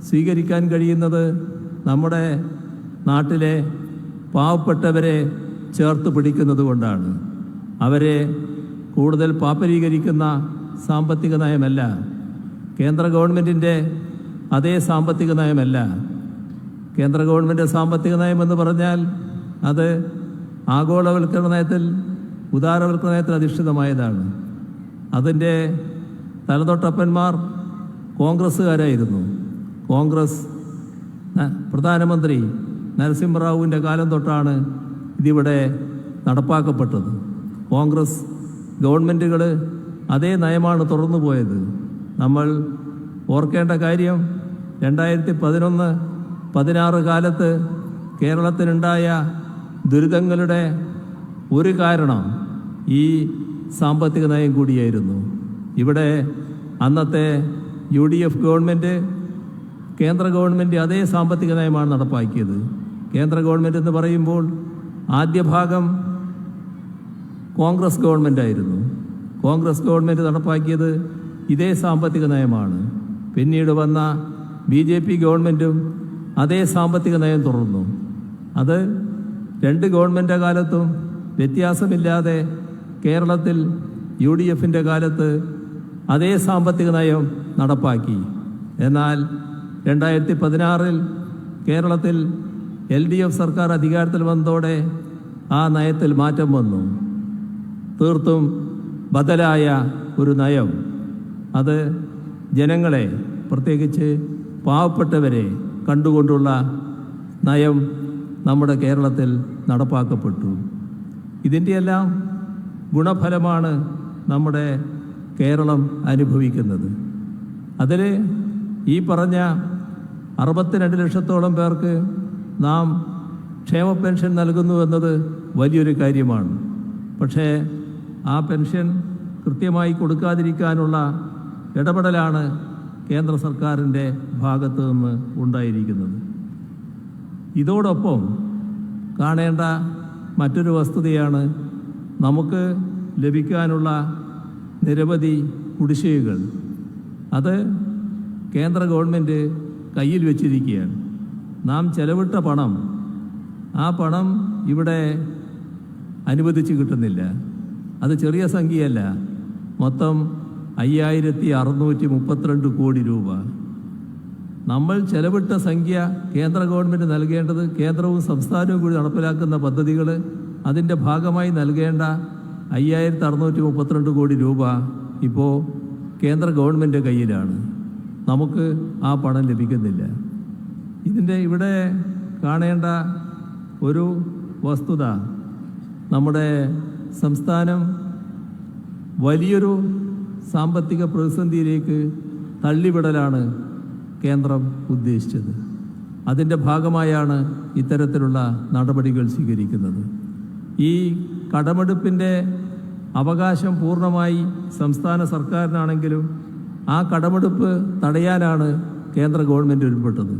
സ്വീകരിക്കാൻ കഴിയുന്നത് നമ്മുടെ നാട്ടിലെ പാവപ്പെട്ടവരെ ചേർത്ത് പിടിക്കുന്നത് കൊണ്ടാണ്. അവരെ കൂടുതൽ പാപ്പരീകരിക്കുന്ന സാമ്പത്തിക നയമല്ല, കേന്ദ്ര ഗവൺമെൻറ്റിൻ്റെ അതേ സാമ്പത്തിക നയമല്ല. കേന്ദ്ര ഗവൺമെൻറ് സാമ്പത്തിക നയമെന്ന് പറഞ്ഞാൽ അത് ആഗോളവൽക്കരണ നയത്തിൽ, ഉദാരവൽക്കരണ നയത്തിൽ അധിഷ്ഠിതമായതാണ്. അതിൻ്റെ തലതൊട്ടപ്പന്മാർ കോൺഗ്രസ്സുകാരായിരുന്നു. കോൺഗ്രസ് പ്രധാനമന്ത്രി നരസിംഹറാവുവിൻ്റെ കാലം തൊട്ടാണ് ഇതിവിടെ നടപ്പാക്കപ്പെട്ടത്. കോൺഗ്രസ് ഗവൺമെൻറ്റുകൾ അതേ നയമാണ് തുടർന്നു പോയത്. നമ്മൾ ഓർക്കേണ്ട കാര്യം 2011-16 കാലത്ത് കേരളത്തിനുണ്ടായ ദുരിതങ്ങളുടെ ഒരു കാരണം ഈ സാമ്പത്തിക നയം കൂടിയായിരുന്നു. ഇവിടെ അന്നത്തെ UDF ഗവൺമെൻറ്, കേന്ദ്ര ഗവൺമെൻറ് അതേ സാമ്പത്തിക നയമാണ് നടപ്പാക്കിയത്. കേന്ദ്ര ഗവൺമെൻറ് എന്ന് പറയുമ്പോൾ ആദ്യ ഭാഗം കോൺഗ്രസ് ഗവൺമെൻറ്റായിരുന്നു. കോൺഗ്രസ് ഗവൺമെൻറ് നടപ്പാക്കിയത് ഇതേ സാമ്പത്തിക നയമാണ്. പിന്നീട് വന്ന BJP ഗവൺമെൻറ്റും അതേ സാമ്പത്തിക നയം തുടർന്നു. അത് രണ്ട് ഗവൺമെൻറ് കാലത്തും വ്യത്യാസമില്ലാതെ കേരളത്തിൽ UDFൻ്റെ കാലത്ത് അതേ സാമ്പത്തിക നയം നടപ്പാക്കി. എന്നാൽ 2016 കേരളത്തിൽ LDF സർക്കാർ അധികാരത്തിൽ വന്നതോടെ ആ നയത്തിൽ മാറ്റം വന്നു. തീർത്തും ബദലായ ഒരു നയം. അത് ജനങ്ങളെ, പ്രത്യേകിച്ച് പാവപ്പെട്ടവരെ കണ്ടുകൊണ്ടുള്ള നയം നമ്മുടെ കേരളത്തിൽ നടപ്പാക്കപ്പെട്ടു. ഇതിൻ്റെയെല്ലാം ഗുണഫലമാണ് നമ്മുടെ കേരളം അനുഭവിക്കുന്നത്. അതിൽ ഈ പറഞ്ഞ 62 ലക്ഷത്തോളം പേർക്ക് നാം ക്ഷേമ പെൻഷൻ നൽകുന്നു എന്നത് വലിയൊരു കാര്യമാണ്. പക്ഷേ ആ പെൻഷൻ കൃത്യമായി കൊടുക്കാതിരിക്കാനുള്ള ഇടപെടലാണ് കേന്ദ്ര സർക്കാരിൻ്റെ ഭാഗത്തു നിന്ന് ഉണ്ടായിരിക്കുന്നത്. ഇതോടൊപ്പം കാണേണ്ട മറ്റൊരു വസ്തുതയാണ് നമുക്ക് ലഭിക്കാനുള്ള നിരവധി കുടിശ്ശികകൾ. അത് കേന്ദ്ര ഗവൺമെൻറ് കയ്യിൽ വെച്ചിരിക്കുകയാണ്. നാം ചെലവിട്ട പണം, ആ പണം ഇവിടെ അനുവദിച്ച് കിട്ടുന്നില്ല. അത് ചെറിയ സംഖ്യയല്ല, മൊത്തം 5632 കോടി രൂപ. നമ്മൾ ചെലവിട്ട സംഖ്യ കേന്ദ്ര ഗവൺമെൻറ് നൽകേണ്ടത്, കേന്ദ്രവും സംസ്ഥാനവും കൂടി നടപ്പിലാക്കുന്ന പദ്ധതികൾ, അതിൻ്റെ ഭാഗമായി നൽകേണ്ട 5632 കോടി രൂപ ഇപ്പോൾ കേന്ദ്ര ഗവൺമെൻറ് കയ്യിലാണ്. നമുക്ക് ആ പണം ലഭിക്കുന്നില്ല. ഇവിടെ കാണേണ്ട ഒരു വസ്തുത, നമ്മുടെ സംസ്ഥാനം വലിയൊരു സാമ്പത്തിക പ്രതിസന്ധിയിലേക്ക് തള്ളിവിടലാണ് കേന്ദ്രം ഉദ്ദേശിച്ചത്. അതിൻ്റെ ഭാഗമായാണ് ഇത്തരത്തിലുള്ള നടപടികൾ സ്വീകരിക്കുന്നത്. ഈ കടമെടുപ്പിൻ്റെ അവകാശം പൂർണ്ണമായി സംസ്ഥാന സർക്കാരിനാണെങ്കിലും ആ കടമെടുപ്പ് തടയാനാണ് കേന്ദ്ര ഗവൺമെൻറ് ഉൾപ്പെട്ടത്.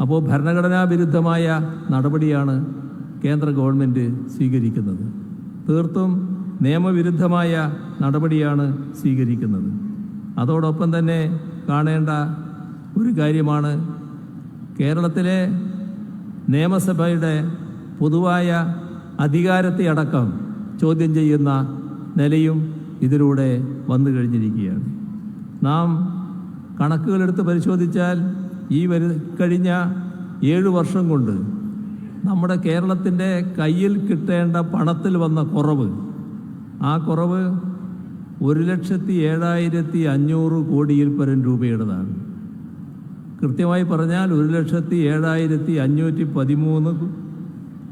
അപ്പോൾ ഭരണഘടനാ വിരുദ്ധമായ നടപടിയാണ് കേന്ദ്ര ഗവൺമെൻറ് സ്വീകരിക്കുന്നത്. തീർത്തും നിയമവിരുദ്ധമായ നടപടിയാണ് സ്വീകരിക്കുന്നത്. അതോടൊപ്പം തന്നെ കാണേണ്ട ഒരു കാര്യമാണ് കേരളത്തിലെ നിയമസഭയുടെ പൊതുവായ അധികാരത്തെ അടക്കം ചോദ്യം ചെയ്യുന്ന നിലയും ഇതിലൂടെ വന്നു കഴിഞ്ഞിരിക്കുകയാണ്. നാം കണക്കുകളെടുത്ത് പരിശോധിച്ചാൽ ഈ കഴിഞ്ഞ 7 വർഷം കൊണ്ട് നമ്മുടെ കേരളത്തിൻ്റെ കയ്യിൽ കിട്ടേണ്ട പണത്തിൽ വന്ന കുറവ്, ആ കുറവ് 1,07,500 കോടിയിൽ പരം രൂപയുടേതാണ്. കൃത്യമായി പറഞ്ഞാൽ 1,07,513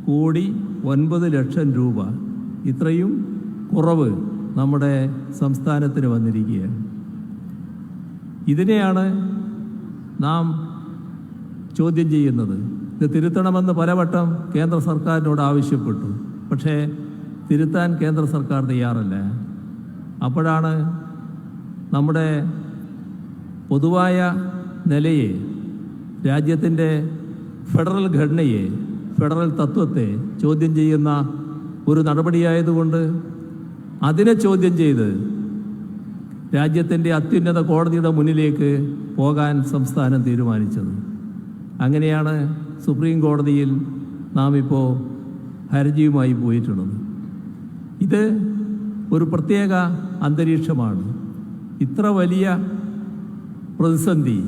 കോടി 9 ലക്ഷം രൂപ. ഇത്രയും കുറവ് നമ്മുടെ സംസ്ഥാനത്തിന് വന്നിരിക്കുകയാണ്. ഇതിനെയാണ് നാം ചോദ്യം ചെയ്യുന്നത്. ഇത് തിരുത്തണമെന്ന് പലവട്ടം കേന്ദ്ര സർക്കാരിനോട് ആവശ്യപ്പെട്ടു. പക്ഷേ തിരുത്താൻ കേന്ദ്ര സർക്കാർ തയ്യാറല്ല. അപ്പോഴാണ് നമ്മുടെ പൊതുവായ നിലയെ, രാജ്യത്തിൻ്റെ ഫെഡറൽ ഘടനയെ, ഫെഡറൽ തത്വത്തെ ചോദ്യം ചെയ്യുന്ന ഒരു നടപടിയായതുകൊണ്ട് അതിനെ ചോദ്യം ചെയ്ത് രാജ്യത്തിൻ്റെ അത്യുന്നത കോടതിയുടെ മുന്നിലേക്ക് പോകാൻ സംസ്ഥാനം തീരുമാനിച്ചത്. അങ്ങനെയാണ് സുപ്രീം കോടതിയിൽ നാം ഇപ്പോൾ ഹർജിയുമായി പോയിട്ടുള്ളത്. ഇത് ഒരു പ്രത്യേക അന്തരീക്ഷമാണ്. ഇത്ര വലിയ പ്രതിസന്ധി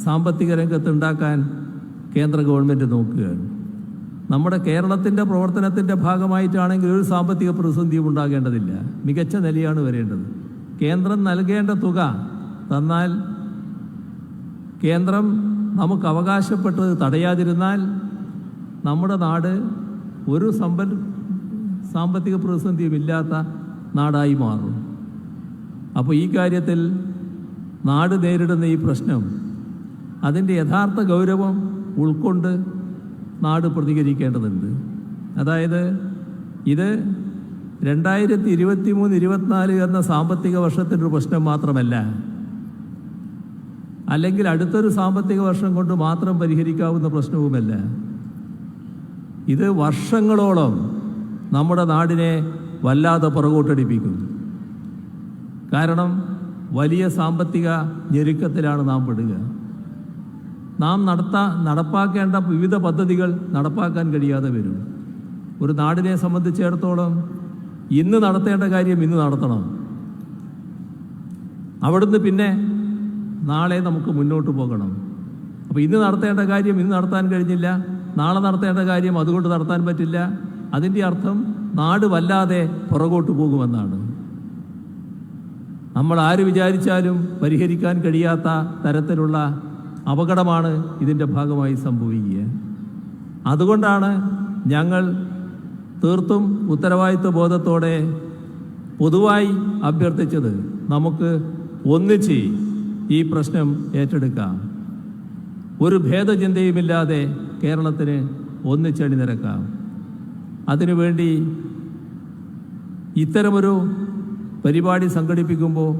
സാമ്പത്തിക രംഗത്തുണ്ടാക്കാൻ കേന്ദ്ര ഗവൺമെൻറ് നോക്കുകയാണ്. നമ്മുടെ കേരളത്തിൻ്റെ പ്രവർത്തനത്തിൻ്റെ ഭാഗമായിട്ടാണെങ്കിൽ ഒരു സാമ്പത്തിക പ്രതിസന്ധിയും ഉണ്ടാകേണ്ടതില്ല. മികച്ച നിലയാണ് വരേണ്ടത്. കേന്ദ്രം നൽകേണ്ട തുക തന്നാൽ, കേന്ദ്രം നമുക്ക് അവകാശപ്പെട്ടത് തടയാതിരുന്നാൽ നമ്മുടെ നാട് ഒരു സാമ്പത്തിക പ്രതിസന്ധിയും ഇല്ലാത്ത നാടായി മാറും. അപ്പോൾ ഈ കാര്യത്തിൽ നാട് നേരിടുന്ന ഈ പ്രശ്നം, അതിൻ്റെ യഥാർത്ഥ ഗൗരവം ഉൾക്കൊണ്ട് നാട് പ്രതികരിക്കേണ്ടതുണ്ട്. അതായത് ഇത് 2023-24 എന്ന സാമ്പത്തിക വർഷത്തിൻ്റെ ഒരു പ്രശ്നം മാത്രമല്ല, അല്ലെങ്കിൽ അടുത്തൊരു സാമ്പത്തിക വർഷം കൊണ്ട് മാത്രം പരിഹരിക്കാവുന്ന പ്രശ്നവുമല്ല. ഇത് വർഷങ്ങളോളം നമ്മുടെ നാടിനെ വല്ലാതെ പുറകോട്ടടിപ്പിക്കും. കാരണം വലിയ സാമ്പത്തിക ഞെരുക്കത്തിലാണ് നാം പെടുക. നാം നടപ്പാക്കേണ്ട വിവിധ പദ്ധതികൾ നടപ്പാക്കാൻ കഴിയാതെ വരും. ഒരു നാടിനെ സംബന്ധിച്ചിടത്തോളം ഇന്ന് നടത്തേണ്ട കാര്യം ഇന്ന് നടത്തണം. അവിടുന്ന് പിന്നെ നാളെ നമുക്ക് മുന്നോട്ട് പോകണം. അപ്പോൾ ഇന്ന് നടത്തേണ്ട കാര്യം ഇന്ന് നടത്താൻ കഴിഞ്ഞില്ല, നാളെ നടത്തേണ്ട കാര്യം അതുകൊണ്ട് നടത്താൻ പറ്റില്ല. അതിൻ്റെ അർത്ഥം നാട് വല്ലാതെ പുറകോട്ട് പോകുമെന്നാണ്. നമ്മൾ ആര് വിചാരിച്ചാലും പരിഹരിക്കാൻ കഴിയാത്ത തരത്തിലുള്ള അപകടമാണ് ഇതിൻ്റെ ഭാഗമായി സംഭവിക്കുക. അതുകൊണ്ടാണ് ഞങ്ങൾ തീർത്തും ഉത്തരവാദിത്വ ബോധത്തോടെ പൊതുവായി അഭ്യർത്ഥിച്ചത്, നമുക്ക് ഒന്നിച്ച് ഈ പ്രശ്നം ഏറ്റെടുക്കാം. ഒരു ഭേദചിന്തയുമില്ലാതെ കേരളത്തിന് ഒന്നിച്ചണിനിരക്കാം. അതിനുവേണ്ടി ഇത്തരമൊരു പരിപാടി സംഘടിപ്പിക്കുമ്പോൾ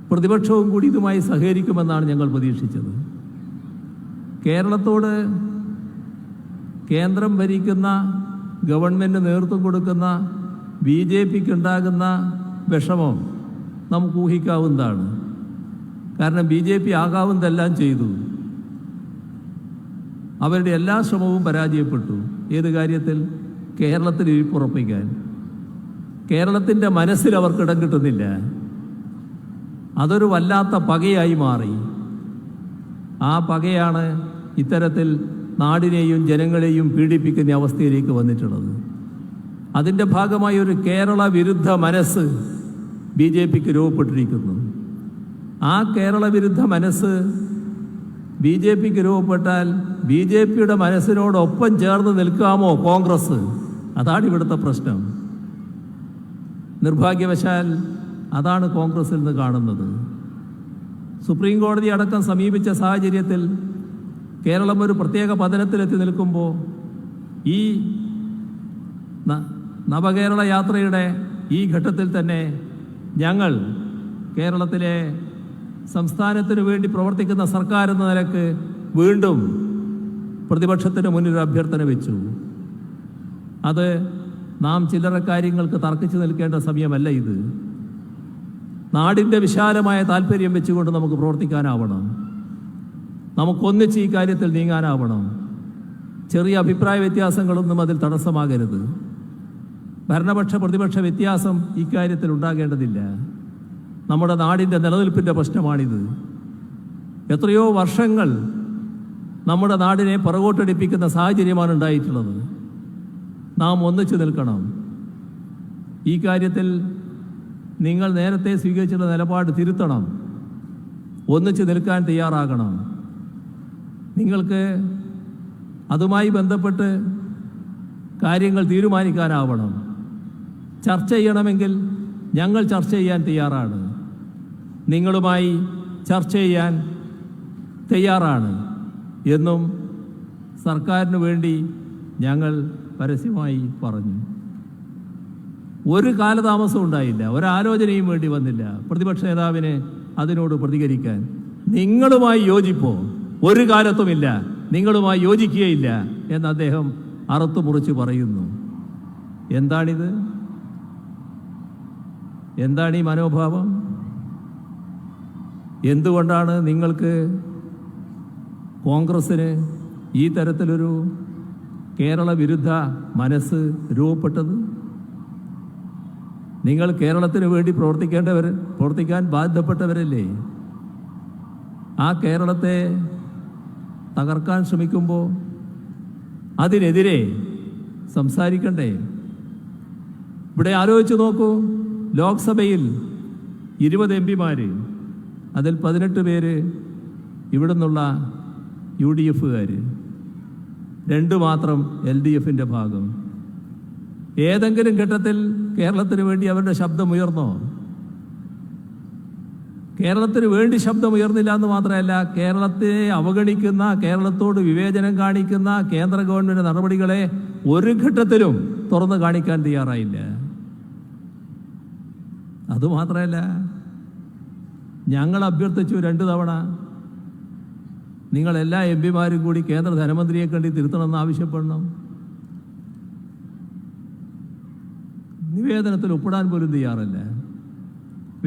പ്രതിപക്ഷവും കൂടി ഇതുമായി സഹകരിക്കുമെന്നാണ് ഞങ്ങൾ പ്രതീക്ഷിച്ചത്. കേരളത്തോട് കേന്ദ്രം ഭരിക്കുന്ന ഗവൺമെൻറ് നേതൃത്വം കൊടുക്കുന്ന BJPക്ക് ഉണ്ടാകുന്ന വിഷമം നമുക്ക് ഊഹിക്കാവുന്നതാണ്. കാരണം BJP ആകാവുന്നതെല്ലാം ചെയ്തു. അവരുടെ എല്ലാ ശ്രമവും പരാജയപ്പെട്ടു. ഏത് കാര്യത്തിൽ? കേരളത്തിൽ ഇരിപ്പുറപ്പിക്കാൻ. കേരളത്തിൻ്റെ മനസ്സിൽ അവർക്ക് ഇടം കിട്ടുന്നില്ല. അതൊരു വല്ലാത്ത പകയായി മാറി. ആ പകയാണ് ഇത്തരത്തിൽ നാടിനെയും ജനങ്ങളെയും പീഡിപ്പിക്കുന്ന അവസ്ഥയിലേക്ക് വന്നിട്ടുള്ളത്. അതിൻ്റെ ഭാഗമായി ഒരു കേരള വിരുദ്ധ മനസ്സ് BJPക്ക് രൂപപ്പെട്ടിരിക്കുന്നു. ആ കേരള വിരുദ്ധ മനസ്സ് BJPക്ക് രൂപപ്പെട്ടാൽ BJPയുടെ മനസ്സിനോടൊപ്പം ചേർന്ന് നിൽക്കാമോ കോൺഗ്രസ്? അതാണ് ഇവിടുത്തെ പ്രശ്നം. നിർഭാഗ്യവശാൽ അതാണ് കോൺഗ്രസിൽ നിന്ന് കാണുന്നത്. സുപ്രീം കോടതി അടക്കം സമീപിച്ച സാഹചര്യത്തിൽ കേരളം ഒരു പ്രത്യേക പതനത്തിലെത്തി നിൽക്കുമ്പോൾ ഈ നവകേരള യാത്രയുടെ ഈ ഘട്ടത്തിൽ തന്നെ ഞങ്ങൾ കേരളത്തിലെ സംസ്ഥാനത്തിനു വേണ്ടി പ്രവർത്തിക്കുന്ന സർക്കാർ എന്ന നിലക്ക് വീണ്ടും പ്രതിപക്ഷത്തിന് മുന്നിൽ ഒരു അഭ്യർത്ഥന വെച്ചു. അത് നാം ചില്ലറ കാര്യങ്ങൾക്ക് തർക്കിച്ചു നിൽക്കേണ്ട സമയമല്ല ഇത്. നാടിൻ്റെ വിശാലമായ താല്പര്യം വെച്ചുകൊണ്ട് നമുക്ക് പ്രവർത്തിക്കാനാവണം. നമുക്കൊന്നിച്ച് ഈ കാര്യത്തിൽ നീങ്ങാനാവണം. ചെറിയ അഭിപ്രായ വ്യത്യാസങ്ങളൊന്നും അതിൽ തടസ്സമാകരുത്. ഭരണപക്ഷ പ്രതിപക്ഷ വ്യത്യാസം ഇക്കാര്യത്തിൽ ഉണ്ടാകേണ്ടതില്ല. നമ്മുടെ നാടിൻ്റെ നിലനിൽപ്പിൻ്റെ പ്രശ്നമാണിത്. എത്രയോ വർഷങ്ങൾ നമ്മുടെ നാടിനെ പുറകോട്ടടിപ്പിക്കുന്ന സാഹചര്യമാണ് ഉണ്ടായിട്ടുള്ളത്. നാം ഒന്നിച്ചു നിൽക്കണം. ഈ കാര്യത്തിൽ നിങ്ങൾ നേരത്തെ സ്വീകരിച്ചിട്ടുള്ള നിലപാട് തിരുത്തണം. ഒന്നിച്ചു നിൽക്കാൻ തയ്യാറാകണം. നിങ്ങൾക്ക് അതുമായി ബന്ധപ്പെട്ട് കാര്യങ്ങൾ തീരുമാനിക്കാനാവണം. ചർച്ച ചെയ്യണമെങ്കിൽ ഞങ്ങൾ ചർച്ച ചെയ്യാൻ തയ്യാറാണ്. നിങ്ങളുമായി ചർച്ച ചെയ്യാൻ തയ്യാറാണ് എന്നും സർക്കാരിന് വേണ്ടി ഞങ്ങൾ പരസ്യമായി പറഞ്ഞു. ഒരു കാലതാമസവും ഉണ്ടായില്ല, ഒരാലോചനയും വേണ്ടി വന്നില്ല പ്രതിപക്ഷ നേതാവിന് അതിനോട് പ്രതികരിക്കാൻ. നിങ്ങളുമായി യോജിപ്പോ ഒരു കാലത്തുമില്ല, നിങ്ങളുമായി യോജിക്കുകയില്ല എന്ന് അദ്ദേഹം അറുത്തു മുറിച്ച് പറയുന്നു. എന്താണിത്? എന്താണ് ഈ മനോഭാവം? എന്തുകൊണ്ടാണ് നിങ്ങൾക്ക് കോൺഗ്രസ്സിന് ഈ തരത്തിലൊരു കേരള വിരുദ്ധ മനസ്സ് രൂപപ്പെട്ടത്? നിങ്ങൾ കേരളത്തിന് വേണ്ടി പ്രവർത്തിക്കാൻ ബാധ്യപ്പെട്ടവരല്ലേ? ആ കേരളത്തെ തകർക്കാൻ ശ്രമിക്കുമ്പോൾ അതിനെതിരെ സംസാരിക്കണ്ടേ? ഇവിടെ ആലോചിച്ച് നോക്കൂ, ലോക്സഭയിൽ 20 MP-മാർ, അതിൽ 18 പേര് ഇവിടെ നിന്നുള്ള UDF-കാർ, 2 മാത്രം LDF-ന്റെ ഭാഗം. ഏതെങ്കിലും ഘട്ടത്തിൽ കേരളത്തിന് വേണ്ടി അവരുടെ ശബ്ദമുയർന്നോ? കേരളത്തിന് വേണ്ടി ശബ്ദമുയർന്നില്ല എന്ന് മാത്രമല്ല, കേരളത്തെ അവഗണിക്കുന്ന, കേരളത്തോട് വിവേചനം കാണിക്കുന്ന കേന്ദ്ര ഗവൺമെൻറ് നടപടികളെ ഒരു ഘട്ടത്തിലും തുറന്നു കാണിക്കാൻ തയ്യാറായില്ല. അതുമാത്രമല്ല, ഞങ്ങൾ അഭ്യർത്ഥിച്ചു 2 തവണ, നിങ്ങളെല്ലാ MP-മാരും കൂടി കേന്ദ്ര ധനമന്ത്രിയെ കണ്ടി തിരുത്തണമെന്ന് ആവശ്യപ്പെടണം. നിവേദനത്തിൽ ഒപ്പിടാൻ പോലും തയ്യാറല്ല.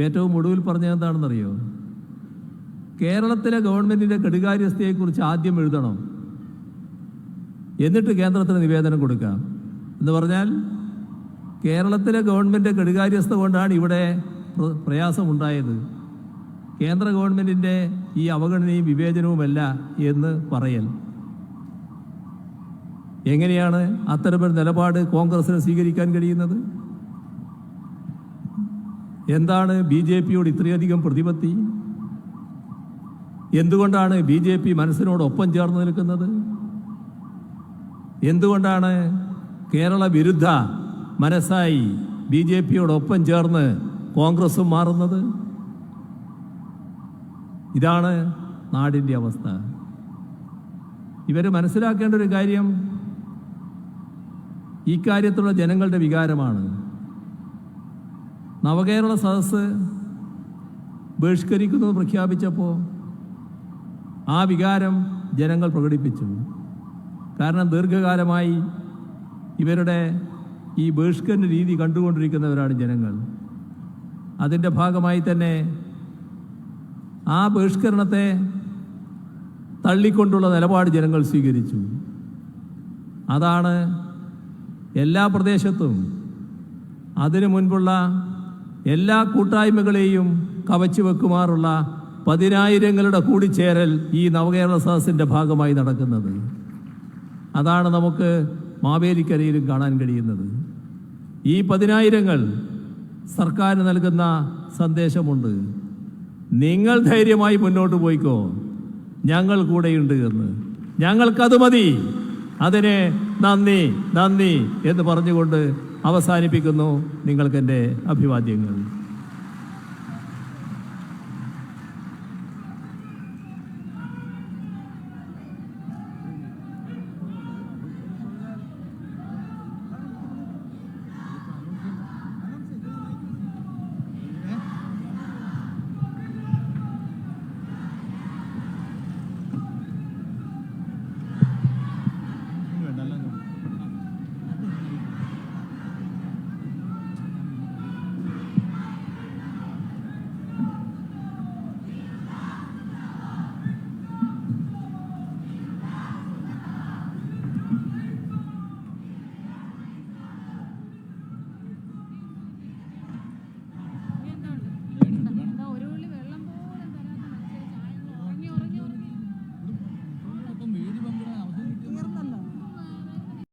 ഏറ്റവും ഒടുവിൽ പറഞ്ഞത് എന്താണെന്നറിയോ? കേരളത്തിലെ ഗവൺമെൻറ്റിൻ്റെ കെടുകാര്യസ്ഥതയെക്കുറിച്ച് ആദ്യം എഴുതണം, എന്നിട്ട് കേന്ദ്രത്തിന് നിവേദനം കൊടുക്കാം എന്ന് പറഞ്ഞാൽ, കേരളത്തിലെ ഗവൺമെൻറ് കെടുകാര്യസ്ഥത കൊണ്ടാണ് ഇവിടെ പ്രയാസമുണ്ടായത്, കേന്ദ്ര ഗവൺമെൻറ്റിൻ്റെ ഈ അവഗണനയും വിവേചനവുമല്ല എന്ന് പറയൽ. എങ്ങനെയാണ് അത്തരമൊരു നിലപാട് കോൺഗ്രസിന് സ്വീകരിക്കാൻ കഴിയുന്നത്? എന്താണ് BJP-യോട് ഇത്രയധികം പ്രതിപത്തി? എന്തുകൊണ്ടാണ് BJP മനസ്സിനോടൊപ്പം ചേർന്ന് നിൽക്കുന്നത്? എന്തുകൊണ്ടാണ് കേരള വിരുദ്ധ മനസ്സായി BJP-യോടൊപ്പം ചേർന്ന് കോൺഗ്രസും മാറുന്നത്? ഇതാണ് നാടിൻ്റെ അവസ്ഥ. ഇവർ മനസ്സിലാക്കേണ്ട ഒരു കാര്യം ഈ കാര്യത്തിലുള്ള ജനങ്ങളുടെ വികാരമാണ്. നവകേരള സദസ്സ് ബഹിഷ്കരിക്കുന്നത് പ്രഖ്യാപിച്ചപ്പോൾ ആ വികാരം ജനങ്ങൾ പ്രകടിപ്പിച്ചു. കാരണം ദീർഘകാലമായി ഇവരുടെ ഈ ബഹിഷ്കരണ രീതി കണ്ടുകൊണ്ടിരിക്കുന്നവരാണ് ജനങ്ങൾ. അതിൻ്റെ ഭാഗമായി തന്നെ ആ ബഹിഷ്കരണത്തെ തള്ളിക്കൊണ്ടുള്ള നിലപാട് ജനങ്ങൾ സ്വീകരിച്ചു. അതാണ് എല്ലാ പ്രദേശത്തും അതിനു മുൻപുള്ള എല്ലാ കൂട്ടായ്മകളെയും കവച്ചു വെക്കുമാറുള്ള 10,000-ങ്ങളുടെ കൂടിച്ചേരൽ ഈ നവകേരള സദസ്സിൻ്റെ ഭാഗമായി നടക്കുന്നത്. അതാണ് നമുക്ക് മാവേലിക്കരയിലും കാണാൻ കഴിയുന്നത്. ഈ 10,000-ങ്ങൾ സർക്കാർ നൽകുന്ന സന്ദേശമുണ്ട്: നിങ്ങൾ ധൈര്യമായി മുന്നോട്ട് പോയിക്കോ, ഞങ്ങൾ കൂടെയുണ്ട് എന്ന്. ഞങ്ങൾക്കത് മതി. അതിനെ നന്ദി നന്ദി എന്ന് പറഞ്ഞുകൊണ്ട് അവസാനിപ്പിക്കുന്നു. നിങ്ങൾക്കെൻ്റെ അഭിവാദ്യങ്ങൾ.